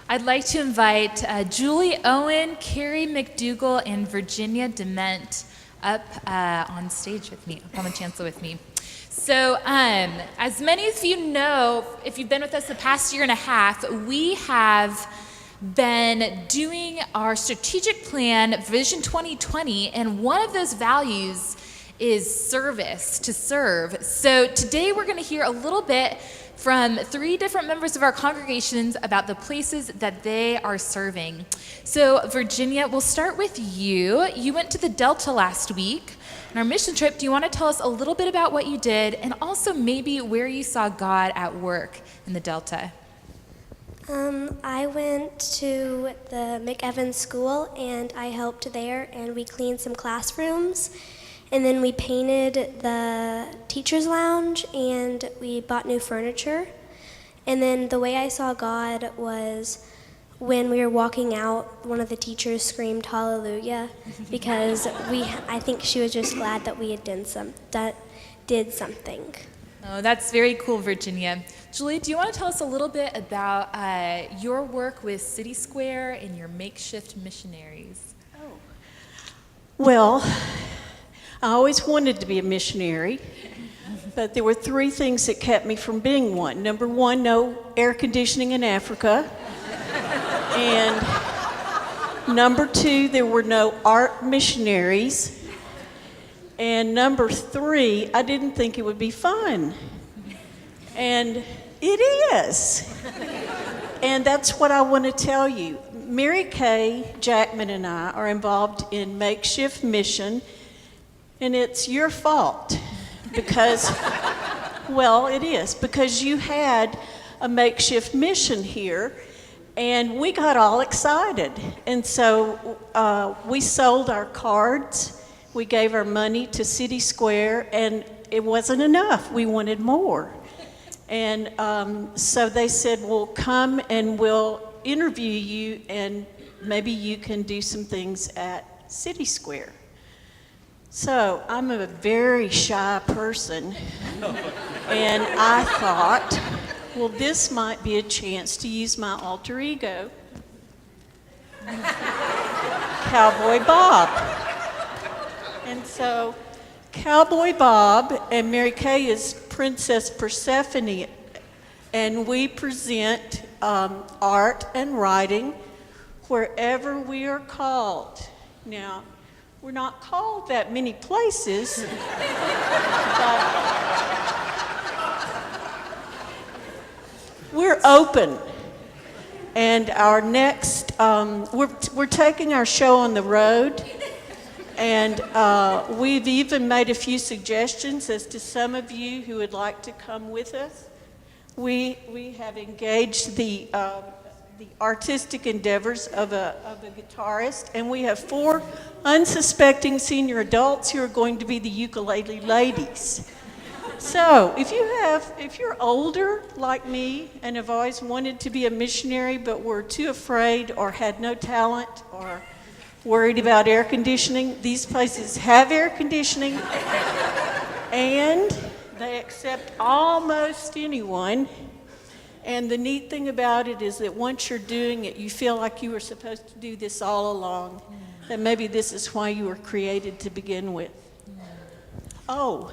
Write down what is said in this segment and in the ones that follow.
I'd like to invite Julie, Owen, Cary Mcdougall, and Virginia DeMent up on stage with me, up on the chancel with me. So, as many of you know, if you've been with us the past year and a half, we have been doing our strategic plan, Vision 2020, and one of those values is service, to serve. So today we're going to hear a little bit from 3 different members of our congregations about the places that they are serving. So Virginia, we'll start with you. You went to the Delta last week on our mission trip. Do you want to tell us a little bit about what you did and also maybe where you saw God at work in the Delta? I went to the McEvans School and I helped there, and we cleaned some classrooms, and then we painted the teacher's lounge and we bought new furniture. And then the way I saw God was when we were walking out, one of the teachers screamed hallelujah because I think she was just glad that we had did something. Oh, that's very cool, Virginia. Julie, do you want to tell us a little bit about your work with City Square and your makeshift missionaries? Well, I always wanted to be a missionary, but there were 3 things that kept me from being one. Number 1, no air conditioning in Africa. And number 2, there were no art missionaries. And number 3, I didn't think it would be fun. And it is. And that's what I want to tell you. Mary Kay Jackman and I are involved in Makeshift Mission, and it's your fault because, well, it is, because you had a makeshift mission here, and we got all excited. And so we sold our cards. We gave our money to City Square, and it wasn't enough. We wanted more. And so they said, well, come and we'll interview you, and maybe you can do some things at City Square. So I'm a very shy person, and I thought, well, this might be a chance to use my alter ego, Cowboy Bob. And so Cowboy Bob and Mary Kay is Princess Persephone, and we present art and writing wherever we are called. Now, we're not called that many places, but we're open. And our next, we're taking our show on the road. And we've even made a few suggestions as to some of you who would like to come with us. We have engaged the artistic endeavors of a guitarist, and we have 4 unsuspecting senior adults who are going to be the ukulele ladies. So if you're older like me and have always wanted to be a missionary but were too afraid or had no talent or worried about air conditioning, these places have air conditioning, and they accept almost anyone. And the neat thing about it is that once you're doing it, you feel like you were supposed to do this all along, that maybe this is why you were created to begin with. Oh,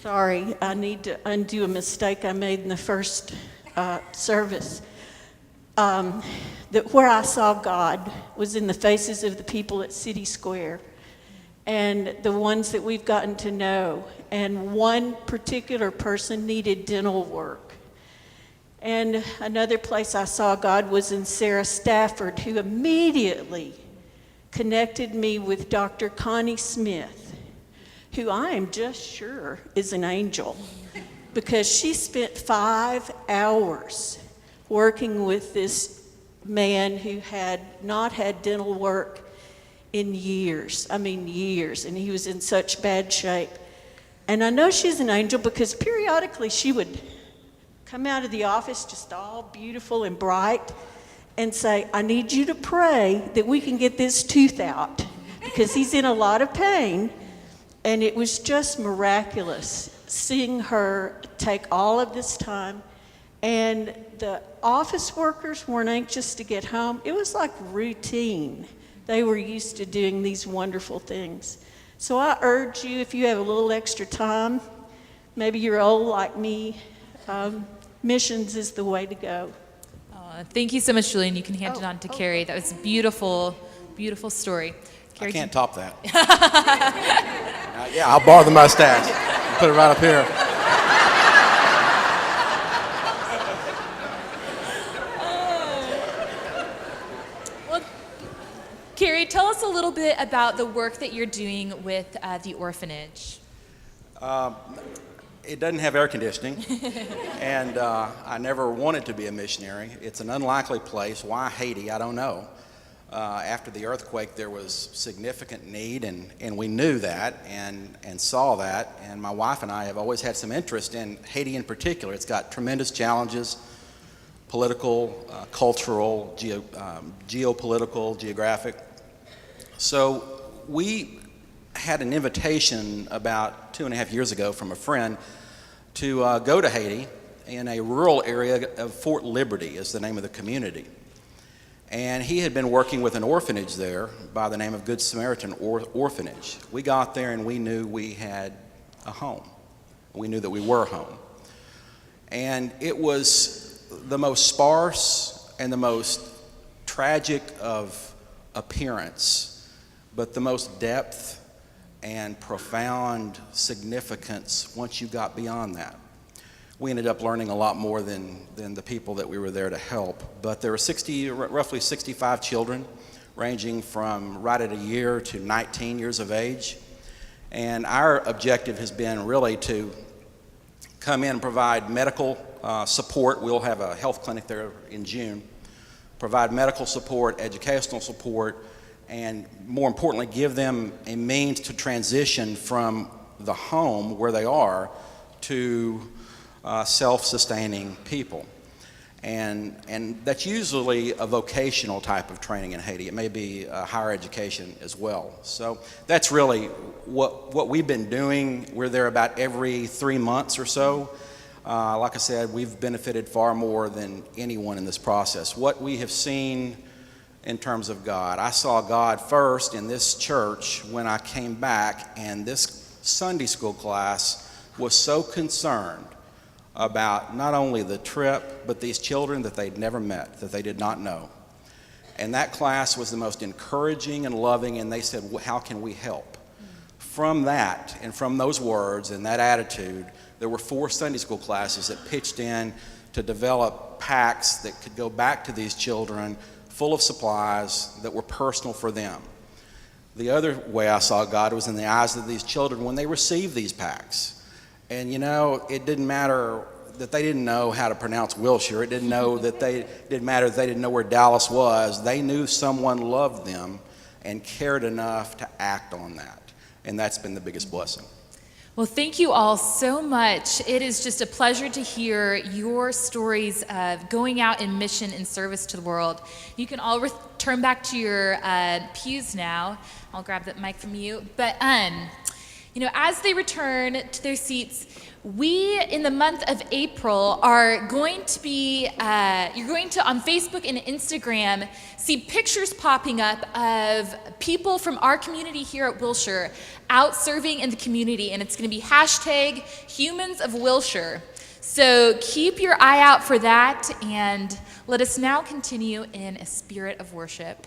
sorry, I need to undo a mistake I made in the first service. That where I saw God was in the faces of the people at City Square and the ones that we've gotten to know. And one particular person needed dental work. And another place I saw God was in Sarah Stafford, who immediately connected me with Dr. Connie Smith, who I am just sure is an angel, because she spent 5 hours working with this man who had not had dental work in years, and he was in such bad shape. And I know she's an angel because periodically she would come out of the office just all beautiful and bright and say, I need you to pray that we can get this tooth out because he's in a lot of pain. And it was just miraculous seeing her take all of this time And the office workers weren't anxious to get home. It was like routine. They were used to doing these wonderful things. So I urge you, if you have a little extra time, maybe you're old like me, missions is the way to go. Thank you so much, Julie, and you can hand it on to Cary. That was a beautiful, beautiful story. Cary, I can't top that. Yeah, I'll borrow the mustache. Put it right up here. Cary, tell us a little bit about the work that you're doing with the orphanage. It doesn't have air conditioning, and I never wanted to be a missionary. It's an unlikely place. Why Haiti? I don't know. After the earthquake, there was significant need, and we knew that and saw that. And my wife and I have always had some interest in Haiti in particular. It's got tremendous challenges, political, cultural, geopolitical, geographic. So we had an invitation about 2.5 years ago from a friend to go to Haiti in a rural area of Fort Liberty is the name of the community. And he had been working with an orphanage there by the name of Good Samaritan Orphanage. We got there and we knew we had a home. We knew that we were home. And it was the most sparse and the most tragic of appearance, but the most depth and profound significance once you got beyond that. We ended up learning a lot more than the people that we were there to help. But there were roughly 65 children, ranging from right at a year to 19 years of age. And our objective has been really to come in and provide medical support. We'll have a health clinic there in June. Provide medical support, educational support, and more importantly, give them a means to transition from the home where they are to self-sustaining people. And that's usually a vocational type of training in Haiti. It may be higher education as well. So that's really what we've been doing. We're there about every 3 months or so. Like I said, we've benefited far more than anyone in this process. What we have seen in terms of God, I saw God first in this church when I came back, and this Sunday school class was so concerned about not only the trip, but these children that they'd never met, that they did not know. And that class was the most encouraging and loving, and they said, well, how can we help? From that, and from those words and that attitude, there were 4 Sunday school classes that pitched in to develop packs that could go back to these children full of supplies that were personal for them. The other way I saw God was in the eyes of these children when they received these packs. And you know, it didn't matter that they didn't know how to pronounce Wilshire. It didn't matter that they didn't know where Dallas was. They knew someone loved them and cared enough to act on that. And that's been the biggest blessing. Well, thank you all so much. It is just a pleasure to hear your stories of going out in mission and service to the world. You can all return back to your pews now. I'll grab that mic from you. But, as they return to their seats, we, in the month of April, are going to be, you're going to, on Facebook and Instagram, see pictures popping up of people from our community here at Wilshire out serving in the community, and it's going to be #HumансOfWilshire. So keep your eye out for that, and let us now continue in a spirit of worship.